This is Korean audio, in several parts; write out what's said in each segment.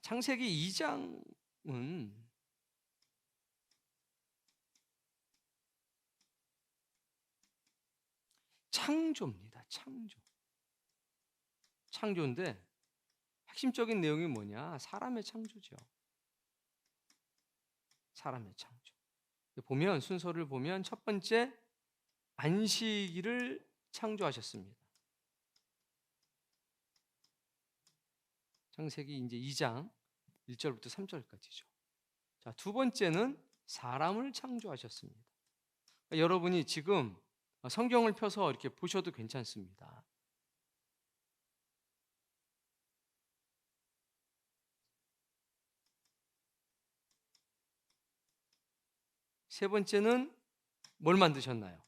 창세기 2장은 창조입니다. 창조인데 핵심적인 내용이 뭐냐? 사람의 창조죠. 사람의 창조. 보면 순서를 보면 첫 번째 안식일을 창조하셨습니다. 창세기 이제 2장 1절부터 3절까지죠. 자, 두 번째는 사람을 창조하셨습니다. 그러니까 여러분이 지금 성경을 펴서 이렇게 보셔도 괜찮습니다. 세 번째는 뭘 만드셨나요?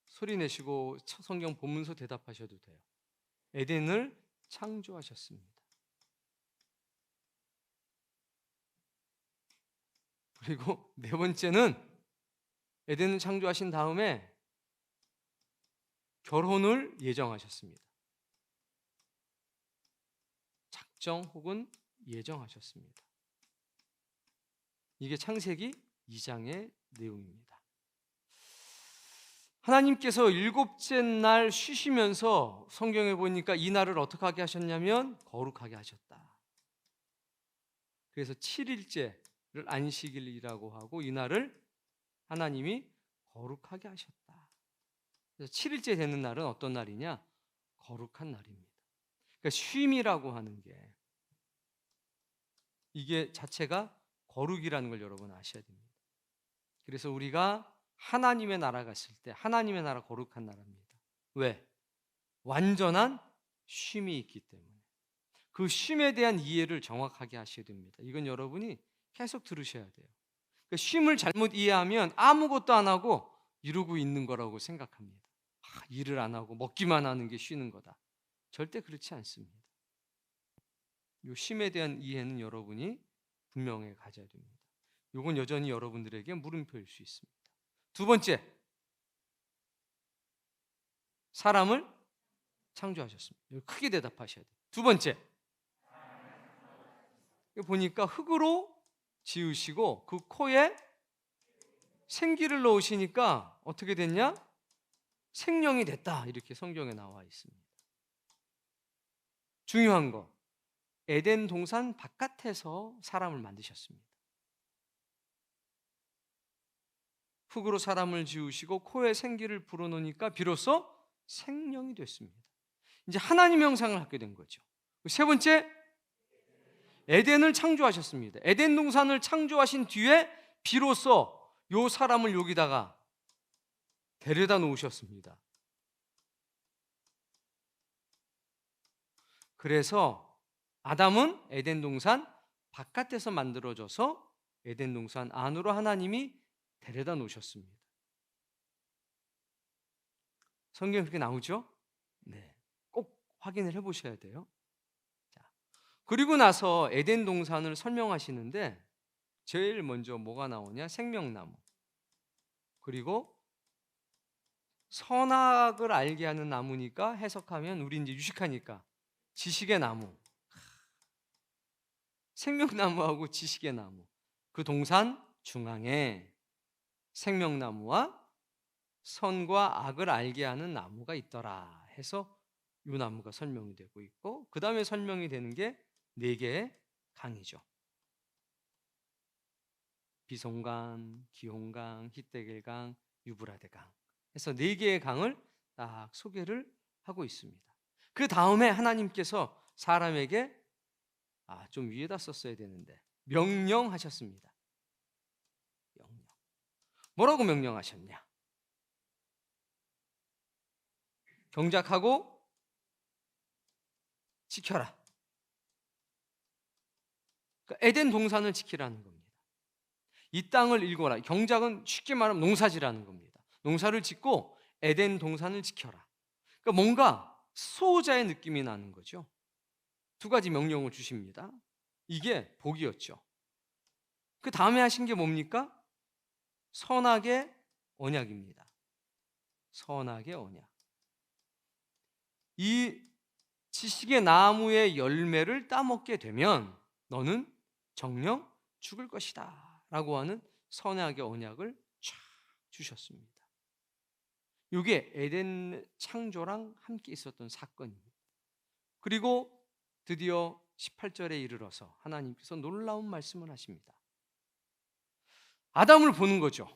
소리 내시고 성경 본문서 대답하셔도 돼요. 에덴을 창조하셨습니다. 그리고 네 번째는 에덴을 창조하신 다음에 결혼을 예정하셨습니다. 작정 혹은 예정하셨습니다. 이게 창세기 2장의 내용입니다. 하나님께서 일곱째 날 쉬시면서 성경에 보니까 이 날을 어떻게 하게 하셨냐면 거룩하게 하셨다. 그래서 7일째를 안식일이라고 하고 이 날을 하나님이 거룩하게 하셨다. 그래서 7일째 되는 날은 어떤 날이냐? 거룩한 날입니다. 그러니까 쉼이라고 하는 게 이게 자체가 거룩이라는 걸 여러분 아셔야 됩니다. 그래서 우리가 하나님의 나라 갔을 때 하나님의 나라 거룩한 나라입니다. 왜? 완전한 쉼이 있기 때문에. 그 쉼에 대한 이해를 정확하게 하셔야 됩니다. 이건 여러분이 계속 들으셔야 돼요. 그러니까 쉼을 잘못 이해하면 아무것도 안 하고 이루고 있는 거라고 생각합니다. 일을 안 하고 먹기만 하는 게 쉬는 거다. 절대 그렇지 않습니다. 이 쉼에 대한 이해는 여러분이 분명히 가져야 됩니다. 이건 여전히 여러분들에게 물음표일 수 있습니다. 두 번째, 사람을 창조하셨습니다. 크게 대답하셔야 돼요. 두 번째, 보니까 흙으로 지으시고 그 코에 생기를 넣으시니까 어떻게 됐냐? 생명이 됐다. 이렇게 성경에 나와 있습니다. 중요한 거, 에덴 동산 바깥에서 사람을 만드셨습니다. 흙으로 사람을 지으시고 코에 생기를 불어넣으니까 비로소 생명이 됐습니다. 이제 하나님 형상을 갖게 된 거죠. 세 번째, 에덴을 창조하셨습니다. 에덴 동산을 창조하신 뒤에 비로소 요 사람을 여기다가 데려다 놓으셨습니다. 그래서 아담은 에덴 동산 바깥에서 만들어져서 에덴 동산 안으로 하나님이 데려다 놓으셨습니다. 성경에 그렇게 나오죠? 네. 꼭 확인을 해 보셔야 돼요. 자, 그리고 나서 에덴 동산을 설명하시는데 제일 먼저 뭐가 나오냐? 생명나무. 그리고 선악을 알게 하는 나무니까 해석하면 우리 이제 유식하니까 지식의 나무. 생명나무하고 지식의 나무. 그 동산 중앙에 생명나무와 선과 악을 알게 하는 나무가 있더라 해서 이 나무가 설명이 되고 있고 그 다음에 설명이 되는 게 4개의 강이죠. 비송강, 기홍강, 히데겔강, 유브라데강 해서 4개의 강을 딱 소개를 하고 있습니다. 그 다음에 하나님께서 사람에게 좀 위에다 썼어야 되는데 명령하셨습니다. 명령. 뭐라고 명령하셨냐? 경작하고 지켜라. 그러니까 에덴 동산을 지키라는 겁니다. 이 땅을 일궈라. 경작은 쉽게 말하면 농사지라는 겁니다. 농사를 짓고 에덴 동산을 지켜라. 그러니까 뭔가 수호자의 느낌이 나는 거죠. 2가지 명령을 주십니다. 이게 복이었죠. 그 다음에 하신 게 뭡니까? 선악의 언약입니다. 선악의 언약. 이 지식의 나무의 열매를 따먹게 되면 너는 정녕 죽을 것이다 라고 하는 선악의 언약을 쫙 주셨습니다. 이게 에덴 창조랑 함께 있었던 사건입니다. 그리고 드디어 18절에 이르러서 하나님께서 놀라운 말씀을 하십니다. 아담을 보는 거죠.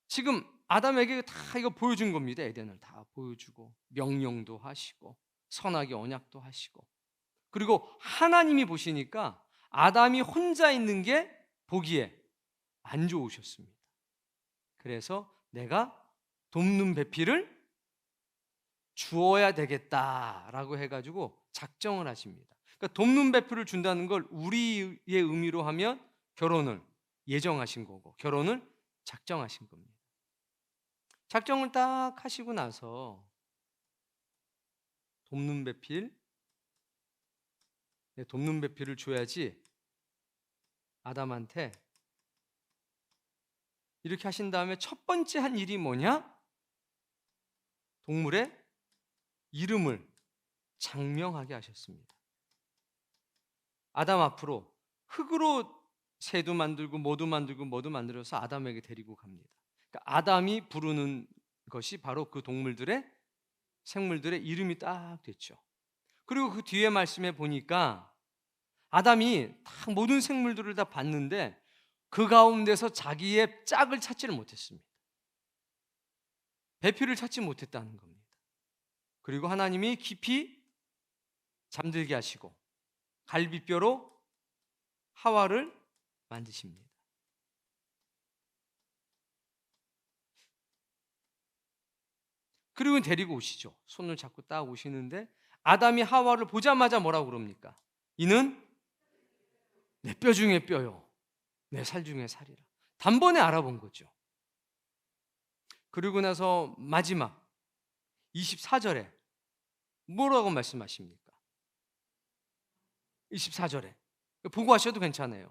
지금 아담에게 다 이거 보여준 겁니다. 에덴을 다 보여주고 명령도 하시고 선악의 언약도 하시고, 그리고 하나님이 보시니까 아담이 혼자 있는 게 보기에 안 좋으셨습니다. 그래서 내가 돕는 배필을 주어야 되겠다라고 해가지고 작정을 하십니다. 그러니까 돕는 배필을 준다는 걸 우리의 의미로 하면 결혼을 예정하신 거고 결혼을 작정하신 겁니다. 작정을 딱 하시고 나서 돕는 배필을 줘야지 아담한테 이렇게 하신 다음에 첫 번째 한 일이 뭐냐? 동물의 이름을 장명하게 하셨습니다. 아담 앞으로 흙으로 새도 만들고 뭐도 만들어서 아담에게 데리고 갑니다. 그러니까 아담이 부르는 것이 바로 그 생물들의 이름이 딱 됐죠. 그리고 그 뒤에 말씀에 보니까 아담이 다 모든 생물들을 다 봤는데 그 가운데서 자기의 짝을 찾지를 못했습니다. 배필을 찾지 못했다는 겁니다. 그리고 하나님이 깊이 잠들게 하시고 갈비뼈로 하와를 만드십니다. 그리고 데리고 오시죠. 손을 잡고 딱 오시는데 아담이 하와를 보자마자 뭐라고 그럽니까? 이는 내 뼈 중에 뼈요, 내 살 중에 살이라. 단번에 알아본 거죠. 그리고 나서 마지막 24절에 뭐라고 말씀하십니까? 24절에 보고 하셔도 괜찮아요.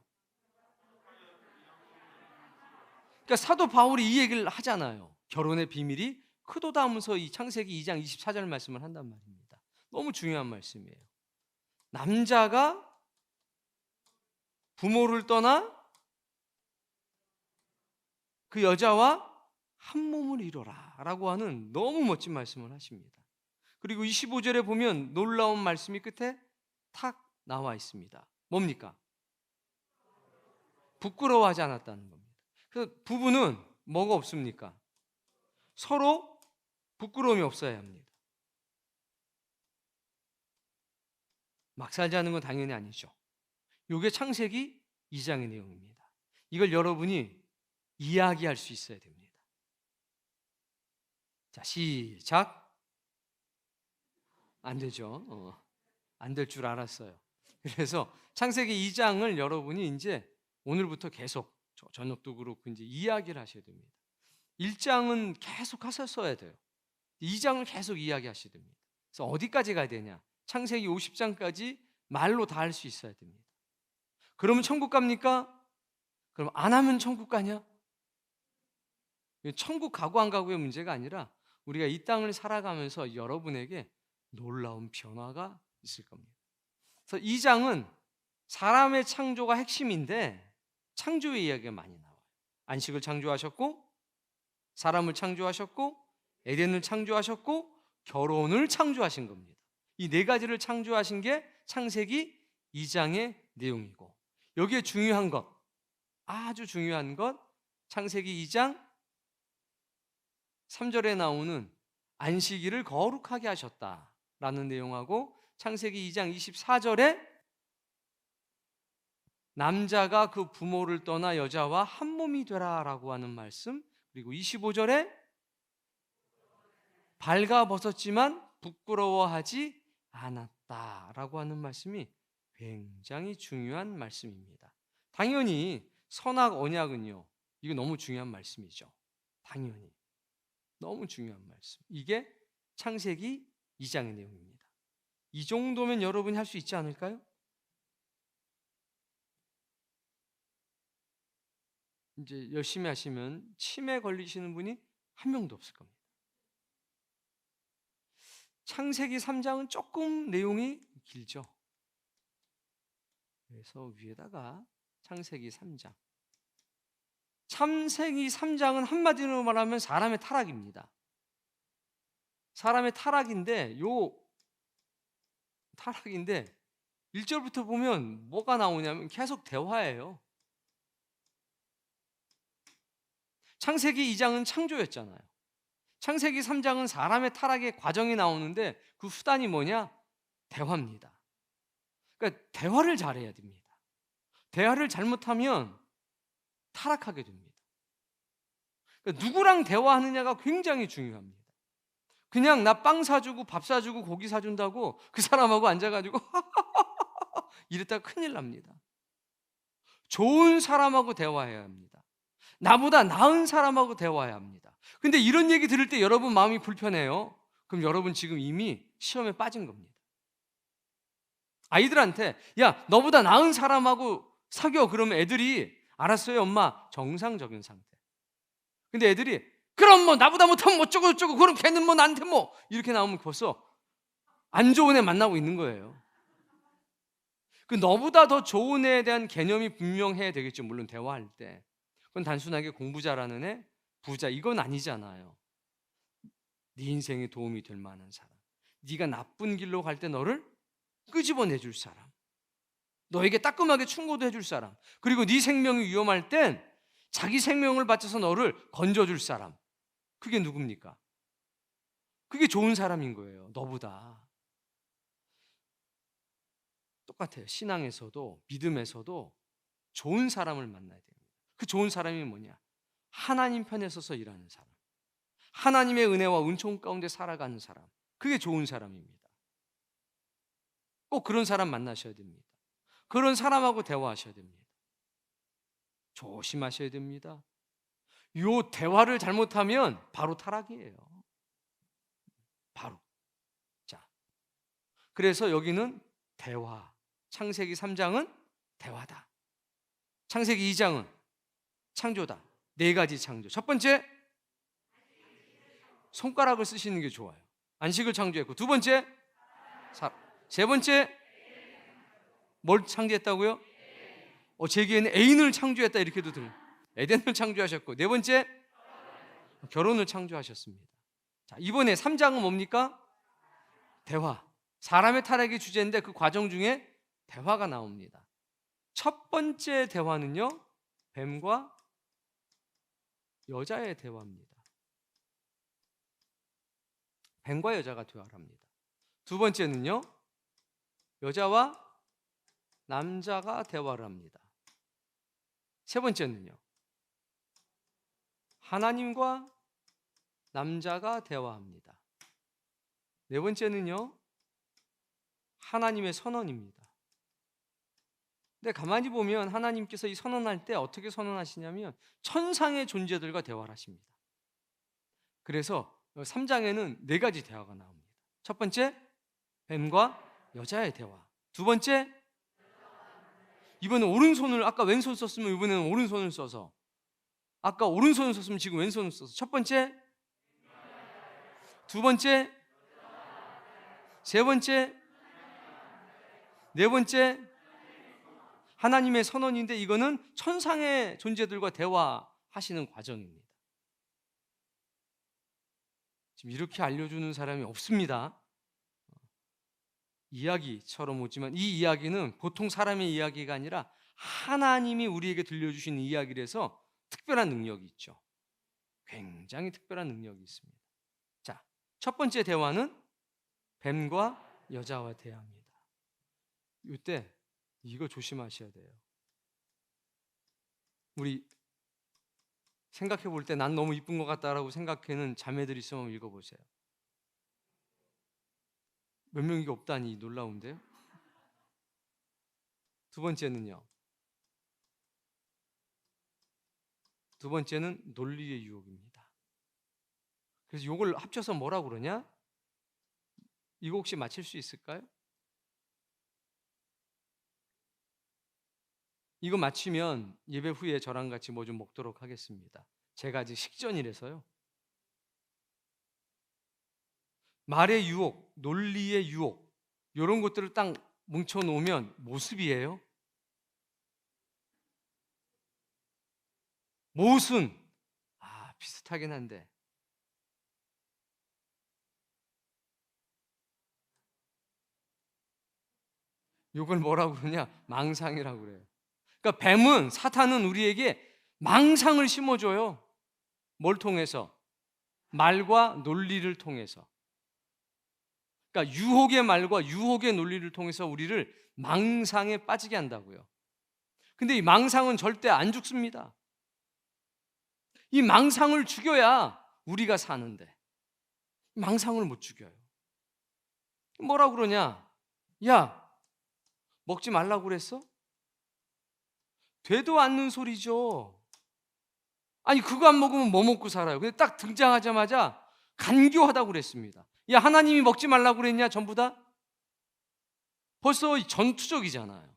그러니까 사도 바울이 이 얘기를 하잖아요. 결혼의 비밀이 크도다 하면서 이 창세기 2장 24절 말씀을 한단 말입니다. 너무 중요한 말씀이에요. 남자가 부모를 떠나 그 여자와 한 몸을 이뤄라 라고 하는 너무 멋진 말씀을 하십니다. 그리고 25절에 보면 놀라운 말씀이 끝에 탁 나와 있습니다. 뭡니까? 부끄러워하지 않았다는 겁니다. 그래서 부부는 뭐가 없습니까? 서로 부끄러움이 없어야 합니다. 막 살자는 건 당연히 아니죠. 이게 창세기 2장의 내용입니다. 이걸 여러분이 이야기할 수 있어야 됩니다. 자, 시작. 안 되죠. 안 될 줄 알았어요. 그래서 창세기 2장을 여러분이 이제 오늘부터 계속 저녁도 그렇고 이제 이야기를 하셔야 됩니다. 1장은 계속 하셨어야 돼요. 2장을 계속 이야기하셔야 됩니다. 그래서 어디까지 가야 되냐? 창세기 50장까지 말로 다 할 수 있어야 됩니다. 그러면 천국 갑니까? 그럼 안 하면 천국 가냐? 천국 가고 안 가고의 문제가 아니라 우리가 이 땅을 살아가면서 여러분에게 놀라운 변화가 있을 겁니다. 그래서 2장은 사람의 창조가 핵심인데 창조의 이야기가 많이 나와요. 안식을 창조하셨고 사람을 창조하셨고 에덴을 창조하셨고 결혼을 창조하신 겁니다. 이 네 가지를 창조하신 게 창세기 2장의 내용이고, 여기에 중요한 것, 아주 중요한 것, 창세기 2장 3절에 나오는 안식일을 거룩하게 하셨다라는 내용하고 창세기 2장 24절에 남자가 그 부모를 떠나 여자와 한 몸이 되라라고 하는 말씀, 그리고 25절에 발가벗었지만 부끄러워하지 않았다라고 하는 말씀이 굉장히 중요한 말씀입니다. 당연히 선악 언약은요, 이거 너무 중요한 말씀이죠. 당연히 너무 중요한 말씀. 이게 창세기 2장의 내용입니다. 이 정도면 여러분이 할 수 있지 않을까요? 이제 열심히 하시면 치매 걸리시는 분이 한 명도 없을 겁니다. 창세기 3장은 조금 내용이 길죠. 그래서 위에다가 창세기 3장. 창세기 3장은 한마디로 말하면 사람의 타락입니다. 사람의 타락인데 1절부터 보면 뭐가 나오냐면 계속 대화예요. 창세기 2장은 창조였잖아요. 창세기 3장은 사람의 타락의 과정이 나오는데 그 수단이 뭐냐? 대화입니다. 그러니까 대화를 잘해야 됩니다. 대화를 잘못하면 타락하게 됩니다. 그러니까 누구랑 대화하느냐가 굉장히 중요합니다. 그냥 나 빵 사주고 밥 사주고 고기 사준다고 그 사람하고 앉아가지고 이랬다가 큰일 납니다. 좋은 사람하고 대화해야 합니다. 나보다 나은 사람하고 대화해야 합니다. 근데 이런 얘기 들을 때 여러분 마음이 불편해요. 그럼 여러분 지금 이미 시험에 빠진 겁니다. 아이들한테 야 너보다 나은 사람하고 사겨 그러면 애들이 알았어요 엄마, 정상적인 상태. 근데 애들이 그럼 뭐 나보다 못하면 어쩌고 저쩌고 그럼 걔는 뭐 나한테 뭐 이렇게 나오면 벌써 안 좋은 애 만나고 있는 거예요. 그 너보다 더 좋은 애에 대한 개념이 분명해야 되겠죠. 물론 대화할 때. 그건 단순하게 공부 잘하는 애, 부자 이건 아니잖아요. 네 인생에 도움이 될 만한 사람, 네가 나쁜 길로 갈 때 너를 끄집어내 줄 사람, 너에게 따끔하게 충고도 해줄 사람, 그리고 네 생명이 위험할 땐 자기 생명을 바쳐서 너를 건져줄 사람. 그게 누굽니까? 그게 좋은 사람인 거예요. 너보다. 똑같아요. 신앙에서도 믿음에서도 좋은 사람을 만나야 됩니다. 그 좋은 사람이 뭐냐? 하나님 편에 서서 일하는 사람, 하나님의 은혜와 은총 가운데 살아가는 사람. 그게 좋은 사람입니다. 꼭 그런 사람 만나셔야 됩니다. 그런 사람하고 대화하셔야 됩니다. 조심하셔야 됩니다. 요 대화를 잘못하면 바로 타락이에요. 바로. 자, 그래서 여기는 대화. 창세기 3장은 대화다. 창세기 2장은 창조다. 네 가지 창조. 첫 번째, 손가락을 쓰시는 게 좋아요. 안식을 창조했고, 두 번째, 세 번째, 뭘 창조했다고요? 제기에는 애인을 창조했다 이렇게도 들어요. 에덴을 창조하셨고, 네 번째, 결혼을 창조하셨습니다. 자, 이번에 3장은 뭡니까? 대화. 사람의 타락이 주제인데 그 과정 중에 대화가 나옵니다. 첫 번째 대화는요, 뱀과 여자의 대화입니다. 뱀과 여자가 대화를 합니다. 두 번째는요, 여자와 남자가 대화를 합니다. 세 번째는요, 하나님과 남자가 대화합니다. 네 번째는요, 하나님의 선언입니다. 근데 가만히 보면 하나님께서 이 선언할 때 어떻게 선언하시냐면 천상의 존재들과 대화를 하십니다. 그래서 3장에는 네 가지 대화가 나옵니다. 첫 번째, 뱀과 여자의 대화. 두 번째, 이번엔 오른손을, 아까 왼손 썼으면 이번에는 오른손을 써서, 아까 오른손을 썼으면 지금 왼손을 써서. 첫 번째, 두 번째, 세 번째, 네 번째, 하나님의 선언인데 이거는 천상의 존재들과 대화하시는 과정입니다. 지금 이렇게 알려주는 사람이 없습니다. 이야기처럼 오지만 이 이야기는 보통 사람의 이야기가 아니라 하나님이 우리에게 들려주신 이야기라서 특별한 능력이 있죠. 굉장히 특별한 능력이 있습니다. 자, 첫 번째 대화는 뱀과 여자와 대화입니다. 이때 이거 조심하셔야 돼요. 우리 생각해 볼 때 난 너무 이쁜 것 같다라고 생각하는 자매들 있으면 읽어보세요. 몇 명이 없다니 놀라운데요. 두 번째는요, 두 번째는 논리의 유혹입니다. 그래서 이걸 합쳐서 뭐라고 그러냐? 이거 혹시 맞힐 수 있을까요? 이거 맞히면 예배 후에 저랑 같이 뭐 좀 먹도록 하겠습니다. 제가 아직 식전이라서요. 말의 유혹, 논리의 유혹, 이런 것들을 딱 뭉쳐 놓으면 모습이에요. 모순. 비슷하긴 한데. 이걸 뭐라고 그러냐? 망상이라고 그래요. 그러니까 뱀은, 사탄은 우리에게 망상을 심어줘요. 뭘 통해서? 말과 논리를 통해서. 그러니까 유혹의 말과 유혹의 논리를 통해서 우리를 망상에 빠지게 한다고요. 근데 이 망상은 절대 안 죽습니다. 이 망상을 죽여야 우리가 사는데, 망상을 못 죽여요. 뭐라고 그러냐? 야, 먹지 말라고 그랬어? 되도 않는 소리죠. 아니, 그거 안 먹으면 뭐 먹고 살아요? 근데 딱 등장하자마자 간교하다고 그랬습니다. 야, 하나님이 먹지 말라고 그랬냐? 전부 다? 벌써 전투적이잖아요.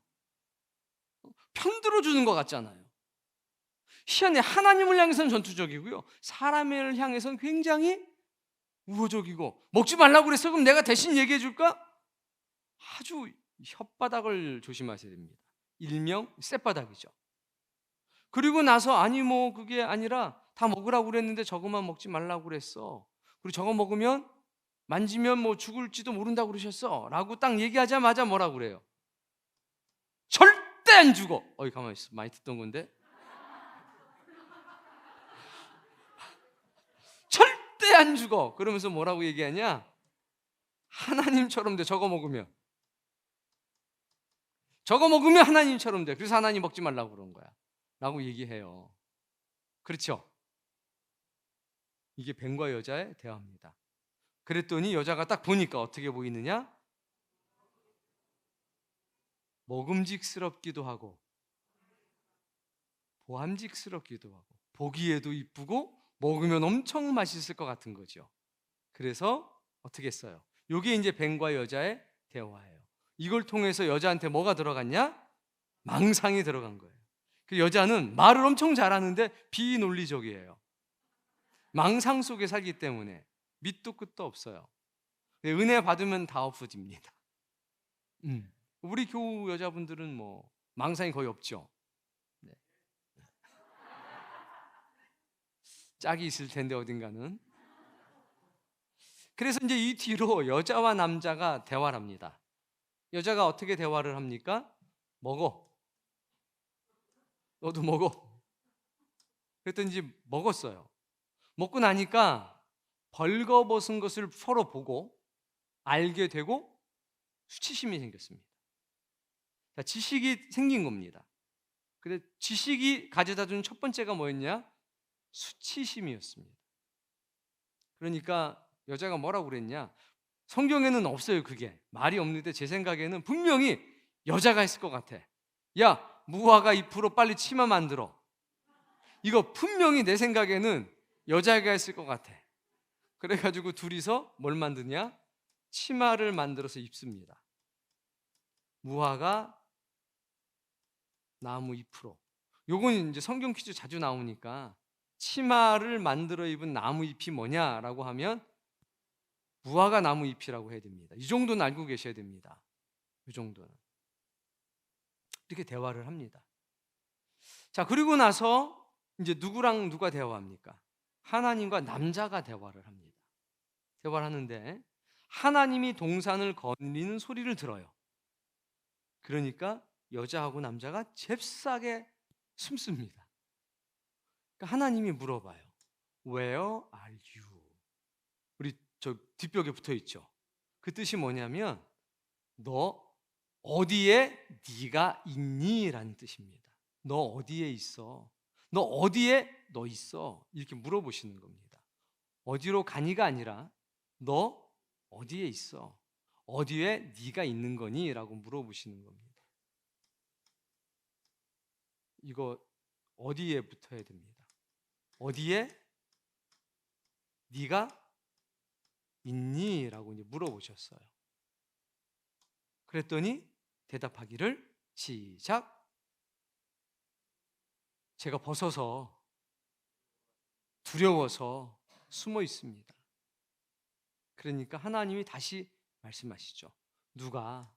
편들어주는 것 같잖아요. 희한해. 하나님을 향해서는 전투적이고요, 사람을 향해서는 굉장히 우호적이고, 먹지 말라고 그랬어? 그럼 내가 대신 얘기해 줄까? 아주 혓바닥을 조심하셔야 됩니다. 일명 쌔바닥이죠. 그리고 나서 아니 뭐 그게 아니라 다 먹으라고 그랬는데 저것만 먹지 말라고 그랬어. 그리고 저거 먹으면 만지면 뭐 죽을지도 모른다고 그러셨어 라고 딱 얘기하자마자 뭐라고 그래요? 절대 안 죽어. 가만히 있어. 많이 듣던 건데. 절대 안 죽어. 그러면서 뭐라고 얘기하냐? 하나님처럼 돼. 저거 먹으면 하나님처럼 돼. 그래서 하나님 먹지 말라고 그런 거야 라고 얘기해요. 그렇죠? 이게 뱀과 여자의 대화입니다. 그랬더니 여자가 딱 보니까 어떻게 보이느냐? 먹음직스럽기도 하고 보암직스럽기도 하고 보기에도 이쁘고 먹으면 엄청 맛있을 것 같은 거죠. 그래서 어떻게 했어요? 이게 이제 뱀과 여자의 대화예요. 이걸 통해서 여자한테 뭐가 들어갔냐? 망상이 들어간 거예요. 그 여자는 말을 엄청 잘하는데 비논리적이에요. 망상 속에 살기 때문에 밑도 끝도 없어요. 은혜 받으면 다 없어집니다. 우리 교우 여자분들은 뭐 망상이 거의 없죠. 네. 짝이 있을 텐데 어딘가는. 그래서 이제 이 뒤로 여자와 남자가 대화를 합니다. 여자가 어떻게 대화를 합니까? 먹어. 너도 먹어. 그랬더니 이제 먹었어요. 먹고 나니까 벌거벗은 것을 서로 보고 알게 되고 수치심이 생겼습니다. 자, 지식이 생긴 겁니다. 근데 지식이 가져다 준 첫 번째가 뭐였냐? 수치심이었습니다. 그러니까 여자가 뭐라고 그랬냐? 성경에는 없어요. 그게 말이 없는데 제 생각에는 분명히 여자가 했을 것 같아. 야, 무화과 잎으로 빨리 치마 만들어. 이거 분명히 내 생각에는 여자가 했을 것 같아. 그래가지고 둘이서 뭘 만드냐? 치마를 만들어서 입습니다. 무화과 나무 잎으로. 요건 이제 성경 퀴즈 자주 나오니까 치마를 만들어 입은 나무 잎이 뭐냐라고 하면 무화과 나무 잎이라고 해야 됩니다. 이 정도는 알고 계셔야 됩니다. 이 정도는. 이렇게 대화를 합니다. 자, 그리고 나서 이제 누구랑 누가 대화합니까? 하나님과 남자가 대화를 합니다. 대화를 하는데 하나님이 동산을 거느리는 소리를 들어요. 그러니까 여자하고 남자가 잽싸게 숨습니다. 그러니까 하나님이 물어봐요. Where are you? 우리 저 뒷벽에 붙어 있죠. 그 뜻이 뭐냐면 너 어디에 네가 있니? 라는 뜻입니다. 너 어디에 있어? 너 어디에 너 있어? 이렇게 물어보시는 겁니다. 어디로 가니가 아니라 너 어디에 있어? 어디에 네가 있는 거니? 라고 물어보시는 겁니다. 이거 어디에 붙어야 됩니다. 어디에 네가 있니? 라고 이제 물어보셨어요. 그랬더니 대답하기를 시작. 제가 벗어서 두려워서 숨어 있습니다. 그러니까 하나님이 다시 말씀하시죠. 누가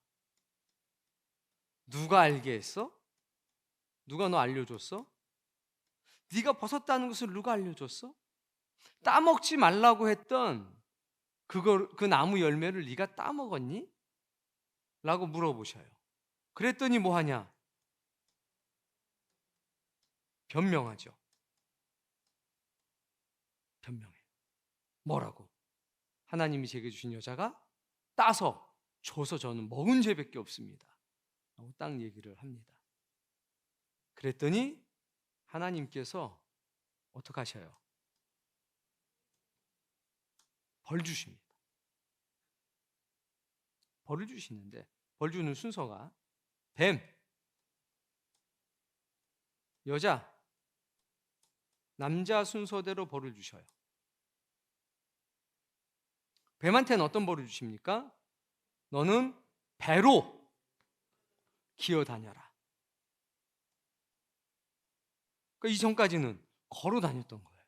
알게 했어? 누가 너 알려줬어? 네가 벗었다는 것을 누가 알려줬어? 따먹지 말라고 했던 그 나무 열매를 네가 따먹었니? 라고 물어보셔요. 그랬더니 뭐 하냐? 변명하죠. 변명해. 뭐라고? 하나님이 제게 주신 여자가 따서 줘서 저는 먹은 죄밖에 없습니다. 라고 딱 얘기를 합니다. 그랬더니 하나님께서 어떻게 하셔요? 벌 주십니다. 벌을 주시는데 벌 주는 순서가 뱀, 여자, 남자 순서대로 벌을 주셔요. 뱀한테는 어떤 벌을 주십니까? 너는 배로 기어다녀라. 그러니까 이전까지는 걸어 다녔던 거예요.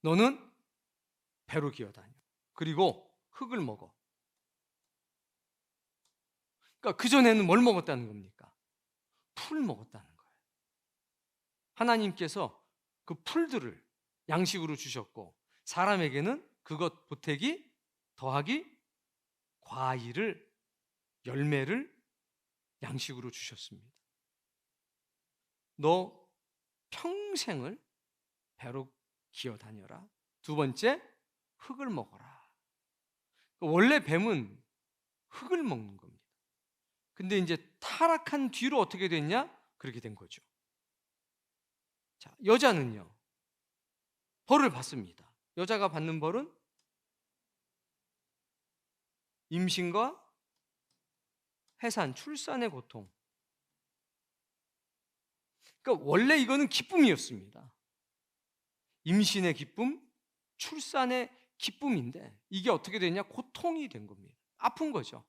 너는 배로 기어다녀. 그리고 흙을 먹어. 그러니까 그전에는 뭘 먹었다는 겁니까? 풀 먹었다는 거예요. 하나님께서 그 풀들을 양식으로 주셨고 사람에게는 그것 보태기 더하기 과일을 열매를 양식으로 주셨습니다. 너 평생을 배로 기어다녀라. 두 번째, 흙을 먹어라. 원래 뱀은 흙을 먹는 겁니다. 근데 이제 타락한 뒤로 어떻게 됐냐? 그렇게 된 거죠. 자, 여자는요. 벌을 받습니다. 여자가 받는 벌은 임신과 해산, 출산의 고통. 그러니까 원래 이거는 기쁨이었습니다. 임신의 기쁨, 출산의 기쁨인데 이게 어떻게 되냐? 고통이 된 겁니다. 아픈 거죠.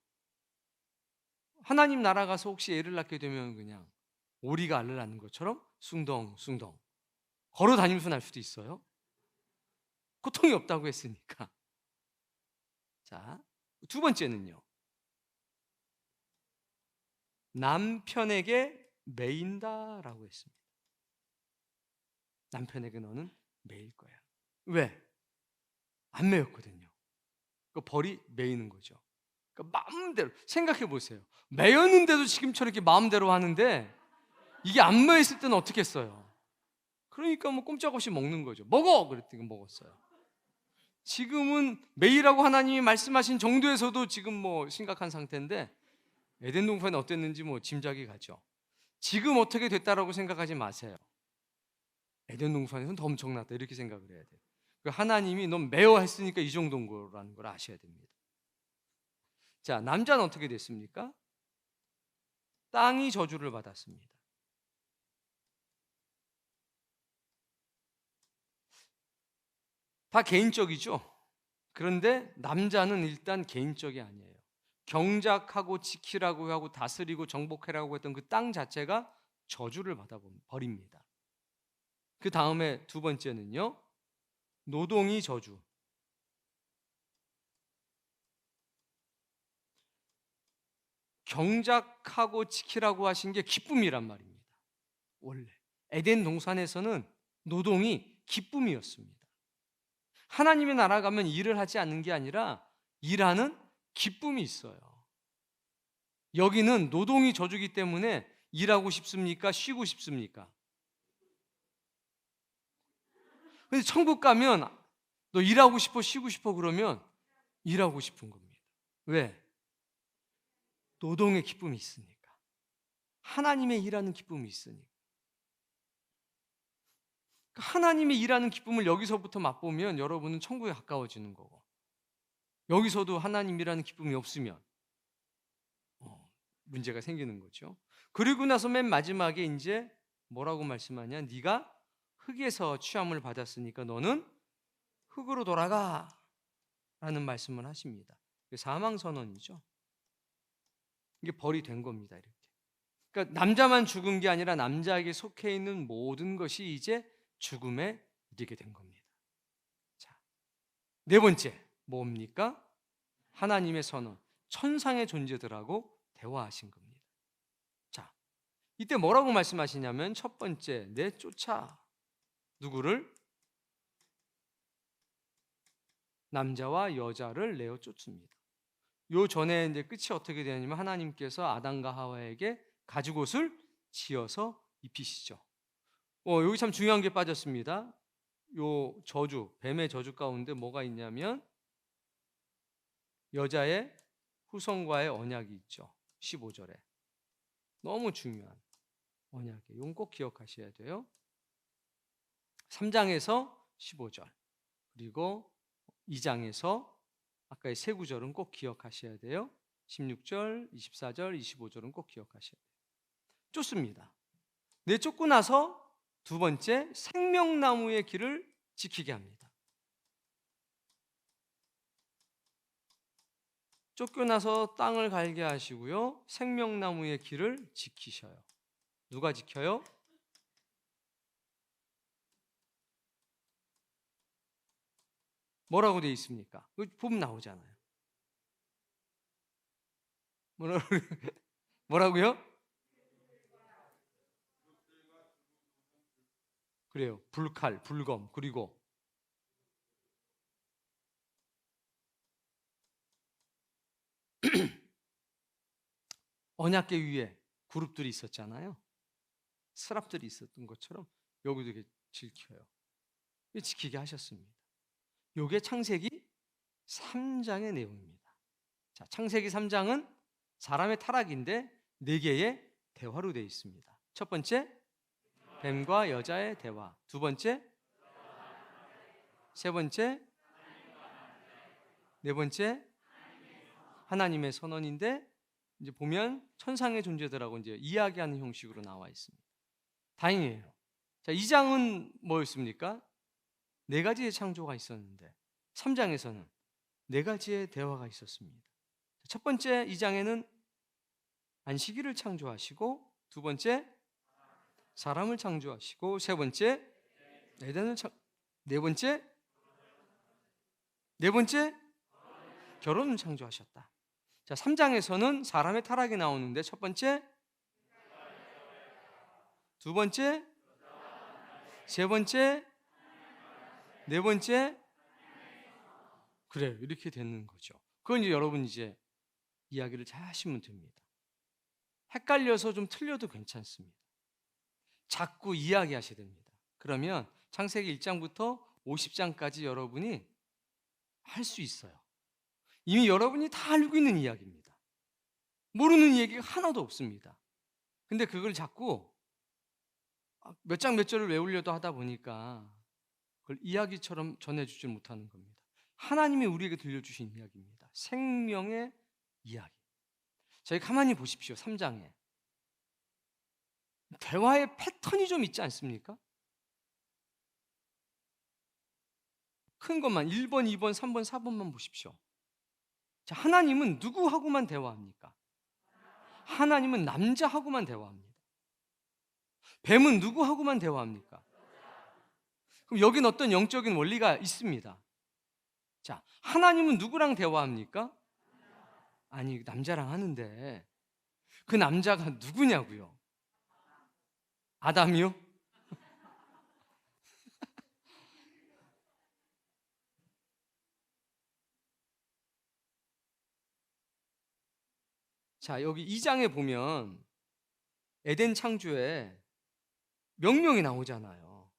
하나님 나라 가서 혹시 애를 낳게 되면 그냥 오리가 알을 낳는 것처럼 숭덩숭덩 걸어 다니면서 날 수도 있어요. 고통이 없다고 했으니까. 자, 두 번째는요. 남편에게 매인다라고 했습니다. 남편에게 너는 매일 거야. 왜? 안 매였거든요. 그 벌이 매이는 거죠. 그러니까 마음대로 생각해 보세요. 매였는데도 지금 저렇게 마음대로 하는데 이게 안 매였을 때는 어떻게 했어요? 그러니까 뭐 꼼짝없이 먹는 거죠. 먹어! 그랬더니 먹었어요. 지금은 매이라고 하나님이 말씀하신 정도에서도 지금 뭐 심각한 상태인데 에덴 동산이 어땠는지 뭐 짐작이 가죠. 지금 어떻게 됐다라고 생각하지 마세요. 에덴 동산에서는 더 엄청났다 이렇게 생각을 해야 돼요. 하나님이 넌 매어 했으니까 이 정도인 거라는 걸 아셔야 됩니다. 자, 남자는 어떻게 됐습니까? 땅이 저주를 받았습니다. 다 개인적이죠. 그런데 남자는 일단 개인적이 아니에요. 경작하고 지키라고 하고 다스리고 정복해라고 했던 그 땅 자체가 저주를 받아버립니다. 그 다음에 두 번째는요. 노동이 저주. 경작하고 지키라고 하신 게 기쁨이란 말입니다. 원래 에덴 동산에서는 노동이 기쁨이었습니다. 하나님의 나라 가면 일을 하지 않는 게 아니라 일하는 기쁨이 있어요. 여기는 노동이 저주기 때문에 일하고 싶습니까? 쉬고 싶습니까? 근데 천국 가면 너 일하고 싶어, 쉬고 싶어 그러면 일하고 싶은 겁니다. 왜? 노동의 기쁨이 있으니까. 하나님의 일하는 기쁨이 있으니까. 하나님의 일하는 기쁨을 여기서부터 맛보면 여러분은 천국에 가까워지는 거고, 여기서도 하나님이라는 기쁨이 없으면 문제가 생기는 거죠. 그리고 나서 맨 마지막에 이제 뭐라고 말씀하냐? 네가 흙에서 취함을 받았으니까 너는 흙으로 돌아가 라는 말씀을 하십니다. 사망선언이죠. 이게 벌이 된 겁니다. 이렇게. 그러니까 남자만 죽은 게 아니라 남자에게 속해 있는 모든 것이 이제 죽음에 이르게 된 겁니다. 자, 네 번째 뭡니까? 하나님의 선언, 천상의 존재들하고 대화하신 겁니다. 자, 이때 뭐라고 말씀하시냐면 첫 번째, 내쫓아. 누구를? 남자와 여자를 내어 쫓습니다. 요 전에 이제 끝이 어떻게 되냐면 하나님께서 아담과 하와에게 가죽옷을 지어서 입히시죠. 여기 참 중요한 게 빠졌습니다. 요 저주, 뱀의 저주 가운데 뭐가 있냐면 여자의 후손과의 언약이 있죠. 15절에. 너무 중요한 언약이에요. 이건 꼭 기억하셔야 돼요. 3장에서 15절, 그리고 2장에서 아까의 세 구절은 꼭 기억하셔야 돼요. 16절, 24절, 25절은 꼭 기억하셔야 돼요. 쫓습니다. 내쫓고 나서 두 번째, 생명나무의 길을 지키게 합니다. 쫓겨나서 땅을 갈게 하시고요, 생명나무의 길을 지키셔요. 누가 지켜요? 뭐라고 되어 있습니까? 보면 나오잖아요. 뭐라고요? 그래요. 불칼, 불검, 그리고 언약궤 위에 그룹들이 있었잖아요. 스랍들이 있었던 것처럼 여기도 이렇게 지켜요. 지키게 하셨습니다. 이게 창세기 3장의 내용입니다. 자, 창세기 3장은 사람의 타락인데 4개의 대화로 되어 있습니다. 첫 번째, 뱀과 여자의 대화. 두 번째, 세 번째, 네 번째, 하나님의 선언인데 이제 보면 천상의 존재들하고 이제 이야기하는 형식으로 나와 있습니다. 다행이에요. 자, 2장은 뭐였습니까? 4가지의 창조가 있었는데 3장에서는 4가지의 대화가 있었습니다. 첫 번째 2장에는 안식일을 창조하시고, 두 번째 사람을 창조하시고, 세 번째 에덴을 네 번째 결혼을 창조하셨다. 자, 3장에서는 사람의 타락이 나오는데 첫 번째, 두 번째, 세 번째, 네 번째, 그래요. 이렇게 되는 거죠. 그건 이제 여러분 이제 이야기를 잘 하시면 됩니다. 헷갈려서 좀 틀려도 괜찮습니다. 자꾸 이야기하셔야 됩니다. 그러면 창세기 1장부터 50장까지 여러분이 할 수 있어요. 이미 여러분이 다 알고 있는 이야기입니다. 모르는 얘기가 하나도 없습니다. 근데 그걸 자꾸 몇 장 몇 절을 외우려도 하다 보니까 그걸 이야기처럼 전해주지 못하는 겁니다. 하나님이 우리에게 들려주신 이야기입니다. 생명의 이야기. 저희 가만히 보십시오. 3장에 대화의 패턴이 좀 있지 않습니까? 큰 것만 1번, 2번, 3번, 4번만 보십시오. 자, 하나님은 누구하고만 대화합니까? 하나님은 남자하고만 대화합니다. 뱀은 누구하고만 대화합니까? 그럼 여긴 어떤 영적인 원리가 있습니다. 자, 하나님은 누구랑 대화합니까? 아니, 남자랑 하는데 그 남자가 누구냐고요? 아담이요? 자, 여기 2장에 보면 에덴 창조에 명령이 나오잖아요.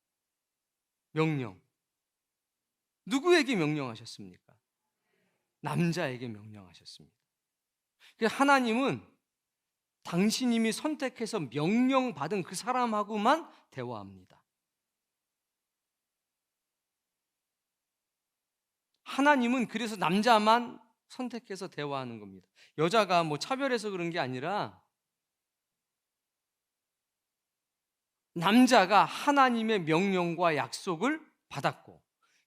명령. 누구에게 명령하셨습니까? 남자에게 명령하셨습니다. 하나님은 당신님이 선택해서 명령받은 그 사람하고만 대화합니다. 하나님은 그래서 남자만 선택해서 대화하는 겁니다. 여자가 뭐 차별해서 그런 게 아니라 남자가 하나님의 명령과 약속을 받았고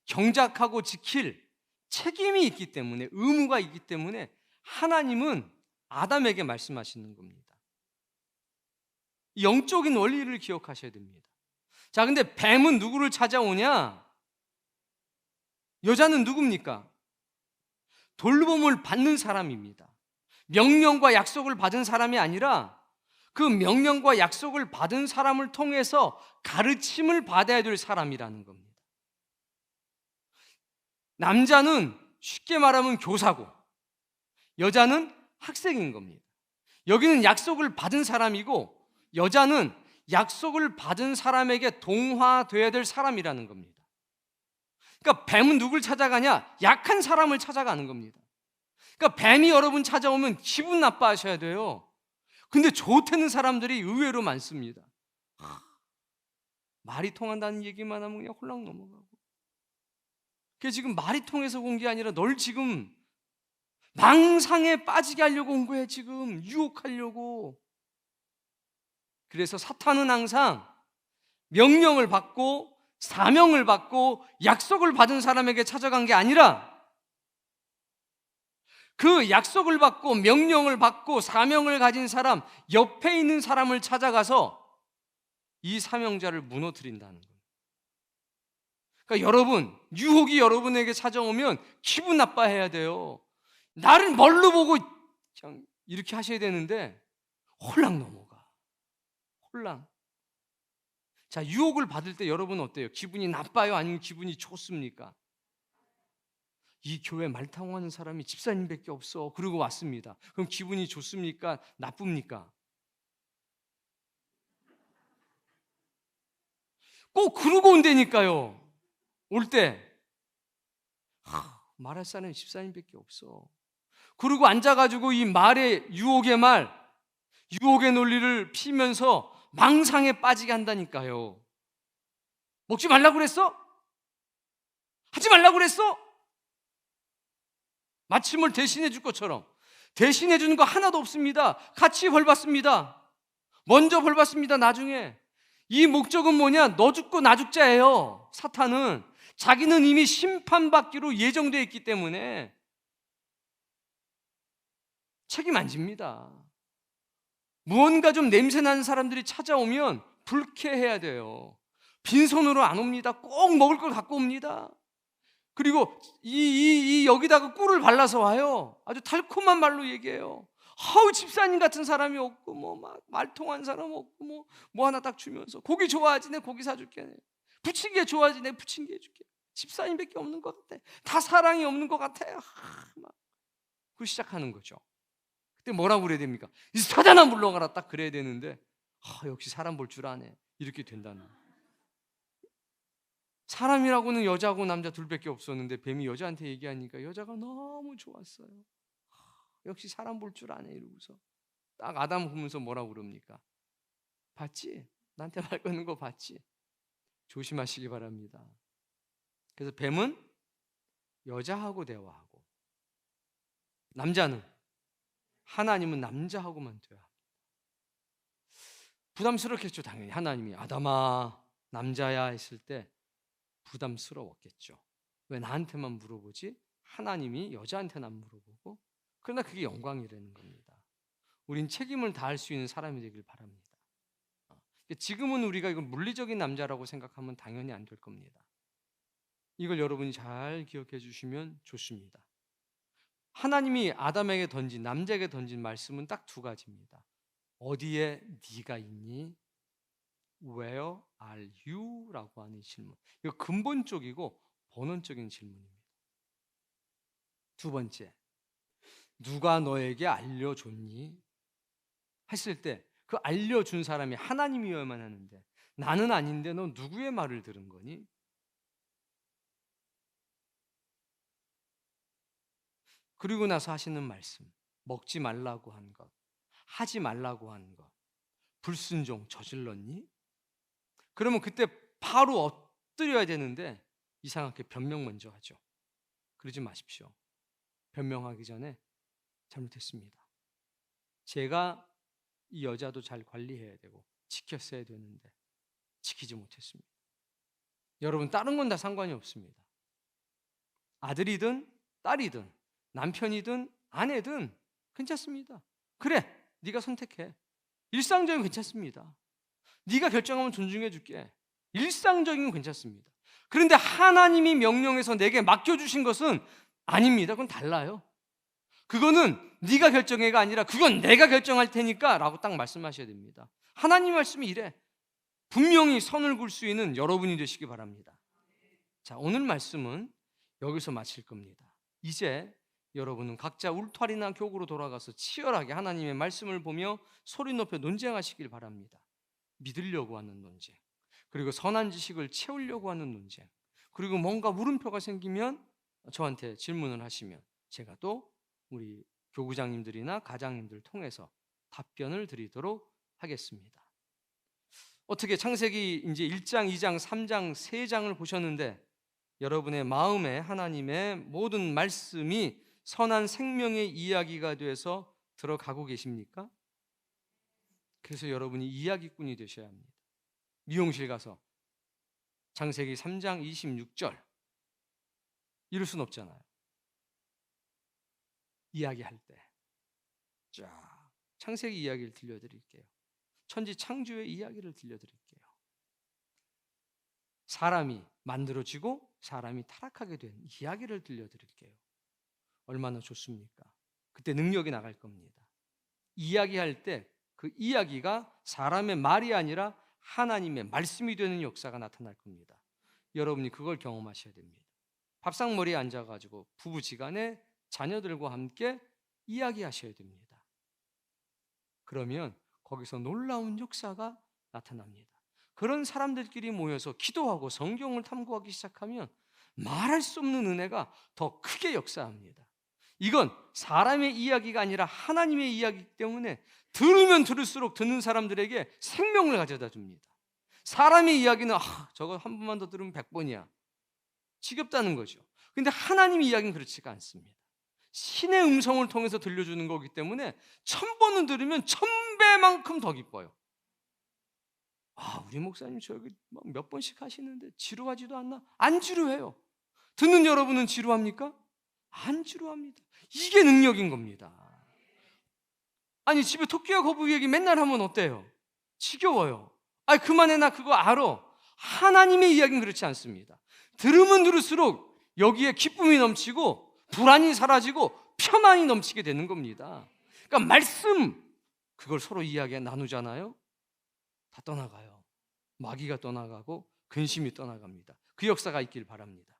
경작하고 지킬 책임이 있기 때문에, 의무가 있기 때문에 하나님은 아담에게 말씀하시는 겁니다. 영적인 원리를 기억하셔야 됩니다. 자, 근데 뱀은 누구를 찾아오냐? 여자는 누굽니까? 돌봄을 받는 사람입니다. 명령과 약속을 받은 사람이 아니라 그 명령과 약속을 받은 사람을 통해서 가르침을 받아야 될 사람이라는 겁니다. 남자는 쉽게 말하면 교사고 여자는 학생인 겁니다. 여기는 약속을 받은 사람이고 여자는 약속을 받은 사람에게 동화되어야 될 사람이라는 겁니다. 그러니까 뱀은 누굴 찾아가냐? 약한 사람을 찾아가는 겁니다. 그러니까 뱀이 여러분 찾아오면 기분 나빠하셔야 돼요. 근데 좋다는 사람들이 의외로 많습니다. 말이 통한다는 얘기만 하면 그냥 홀랑 넘어가고. 그게 지금 말이 통해서 온 게 아니라 널 지금 망상에 빠지게 하려고 온 거예요. 지금 유혹하려고. 그래서 사탄은 항상 명령을 받고 사명을 받고 약속을 받은 사람에게 찾아간 게 아니라 그 약속을 받고 명령을 받고 사명을 가진 사람, 옆에 있는 사람을 찾아가서 이 사명자를 무너뜨린다는 거예요. 그러니까 여러분, 유혹이 여러분에게 찾아오면 기분 나빠해야 돼요. 나를 뭘로 보고 그냥 이렇게 하셔야 되는데 홀랑 넘어가. 홀랑. 자, 유혹을 받을 때 여러분 어때요? 기분이 나빠요? 아니면 기분이 좋습니까? 이 교회 말타공하는 사람이 집사님밖에 없어. 그러고 왔습니다. 그럼 기분이 좋습니까? 나쁩니까? 꼭 그러고 온다니까요. 올 때 말할 사람이 집사님밖에 없어. 그리고 앉아가지고 이 말의 유혹의 말, 유혹의 논리를 피면서 망상에 빠지게 한다니까요. 먹지 말라고 그랬어? 하지 말라고 그랬어? 마치 뭘 대신해 줄 것처럼. 대신해 주는 거 하나도 없습니다. 같이 벌 받습니다. 먼저 벌 받습니다. 나중에. 이 목적은 뭐냐? 너 죽고 나 죽자예요. 사탄은 자기는 이미 심판받기로 예정되어 있기 때문에 책임 안 집니다. 무언가 좀 냄새나는 사람들이 찾아오면 불쾌해야 돼요. 빈손으로 안 옵니다. 꼭 먹을 걸 갖고 옵니다. 그리고 여기다가 꿀을 발라서 와요. 아주 달콤한 말로 얘기해요. 아우, 집사님 같은 사람이 없고 뭐 말통한 사람 없고 뭐 하나 딱 주면서 고기 좋아하지? 내 고기 사줄게. 부침개 좋아하지? 내 부침개 해줄게. 집사님밖에 없는 것 같아. 다 사랑이 없는 것 같아요. 그 시작하는 거죠. 그때 뭐라고 그래야 됩니까? 이 사단아 물러가라 딱 그래야 되는데 역시 사람 볼 줄 아네. 이렇게 된다는 거예요. 사람이라고는 여자하고 남자 둘밖에 없었는데 뱀이 여자한테 얘기하니까 여자가 너무 좋았어요. 역시 사람 볼 줄 아네 이러고서 딱 아담 보면서 뭐라고 그럽니까? 봤지? 나한테 말 거는 거 봤지? 조심하시기 바랍니다. 그래서 뱀은 여자하고 대화하고 남자는 하나님은 남자하고만 대화합니다. 부담스럽겠죠. 당연히 하나님이 아담아 남자야 했을 때 부담스러웠겠죠. 왜 나한테만 물어보지? 하나님이 여자한테는 안 물어보고. 그러나 그게 영광이라는 겁니다. 우린 책임을 다할 수 있는 사람이 되길 바랍니다. 지금은 우리가 이걸 물리적인 남자라고 생각하면 당연히 안 될 겁니다. 이걸 여러분이 잘 기억해 주시면 좋습니다. 하나님이 아담에게 던진, 남자에게 던진 말씀은 딱 두 가지입니다. 어디에 네가 있니? Where are you? 라고 하는 질문. 이거 근본적이고 본원적인 질문입니다. 두 번째, 누가 너에게 알려줬니? 했을 때 그 알려준 사람이 하나님이어야만 하는데 나는 아닌데 너 누구의 말을 들은 거니? 그리고 나서 하시는 말씀, 먹지 말라고 한 것, 하지 말라고 한 것, 불순종 저질렀니? 그러면 그때 바로 엎드려야 되는데 이상하게 변명 먼저 하죠. 그러지 마십시오. 변명하기 전에 잘못했습니다. 제가 이 여자도 잘 관리해야 되고 지켰어야 되는데 지키지 못했습니다. 여러분 다른 건 다 상관이 없습니다. 아들이든 딸이든 남편이든 아내든 괜찮습니다. 그래, 네가 선택해. 일상적인 괜찮습니다. 네가 결정하면 존중해 줄게. 일상적인 건 괜찮습니다. 그런데 하나님이 명령해서 내게 맡겨주신 것은 아닙니다. 그건 달라요. 그거는 네가 결정해가 아니라 그건 내가 결정할 테니까 라고 딱 말씀하셔야 됩니다. 하나님 말씀이 이래. 분명히 선을 굴 수 있는 여러분이 되시기 바랍니다. 자, 오늘 말씀은 여기서 마칠 겁니다. 이제 여러분은 각자 울타리나 교구로 돌아가서 치열하게 하나님의 말씀을 보며 소리 높여 논쟁하시길 바랍니다. 믿으려고 하는 논쟁, 그리고 선한 지식을 채우려고 하는 논쟁, 그리고 뭔가 물음표가 생기면 저한테 질문을 하시면 제가 또 우리 교구장님들이나 가장님들 통해서 답변을 드리도록 하겠습니다. 어떻게 창세기 이제 1장, 2장, 3장, 3장을 보셨는데 여러분의 마음에 하나님의 모든 말씀이 선한 생명의 이야기가 돼서 들어가고 계십니까? 그래서 여러분이 이야기꾼이 되셔야 합니다. 미용실 가서 창세기 3장 26절 이럴 순 없잖아요. 이야기할 때 쫙 창세기 이야기를 들려드릴게요. 천지 창조의 이야기를 들려드릴게요. 사람이 만들어지고 사람이 타락하게 된 이야기를 들려드릴게요. 얼마나 좋습니까? 그때 능력이 나갈 겁니다. 이야기할 때 그 이야기가 사람의 말이 아니라 하나님의 말씀이 되는 역사가 나타날 겁니다. 여러분이 그걸 경험하셔야 됩니다. 밥상머리에 앉아가지고 부부지간에 자녀들과 함께 이야기하셔야 됩니다. 그러면 거기서 놀라운 역사가 나타납니다. 그런 사람들끼리 모여서 기도하고 성경을 탐구하기 시작하면 말할 수 없는 은혜가 더 크게 역사합니다. 이건 사람의 이야기가 아니라 하나님의 이야기이기 때문에 들으면 들을수록 듣는 사람들에게 생명을 가져다 줍니다. 사람의 이야기는 저거 한 번만 더 들으면 100번이야. 지겹다는 거죠. 근데 하나님의 이야기는 그렇지가 않습니다. 신의 음성을 통해서 들려주는 거기 때문에 1000번은 들으면 1000배만큼 더 기뻐요. 우리 목사님 저기 몇 번씩 하시는데 지루하지도 않나? 안 지루해요. 듣는 여러분은 지루합니까? 안 지루합니다. 이게 능력인 겁니다. 아니 집에 토끼와 거북이 얘기 맨날 하면 어때요? 지겨워요. 그만해, 나 그거 알아. 하나님의 이야기는 그렇지 않습니다. 들으면 들을수록 여기에 기쁨이 넘치고 불안이 사라지고 평안이 넘치게 되는 겁니다. 그러니까 말씀, 그걸 서로 이야기 나누잖아요. 다 떠나가요. 마귀가 떠나가고 근심이 떠나갑니다. 그 역사가 있길 바랍니다.